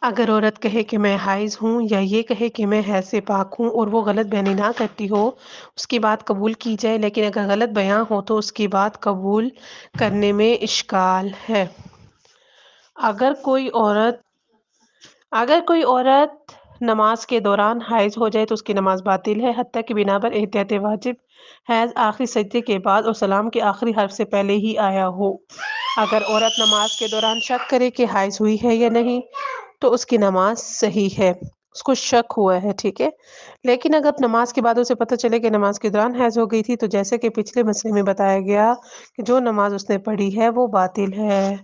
اگر عورت کہے کہ میں حائض ہوں یا یہ کہے کہ میں حیض سے پاک ہوں اور وہ غلط بیانی نہ کرتی ہو، اس کی بات قبول کی جائے، لیکن اگر غلط بیان ہو تو اس کی بات قبول کرنے میں اشکال ہے۔ اگر کوئی عورت اگر کوئی عورت نماز کے دوران حائض ہو جائے تو اس کی نماز باطل ہے، حتیٰ کہ بنا پر احتیاط واجب حیض آخری سجدے کے بعد اور سلام کے آخری حرف سے پہلے ہی آیا ہو۔ اگر عورت نماز کے دوران شک کرے کہ حائض ہوئی ہے یا نہیں تو اس کی نماز صحیح ہے، اس کو شک ہوا ہے، ٹھیک ہے۔ لیکن اگر نماز کے بعد اسے پتہ چلے کہ نماز کے دوران حیض ہو گئی تھی تو جیسے کہ پچھلے مسئلے میں بتایا گیا کہ جو نماز اس نے پڑھی ہے وہ باطل ہے۔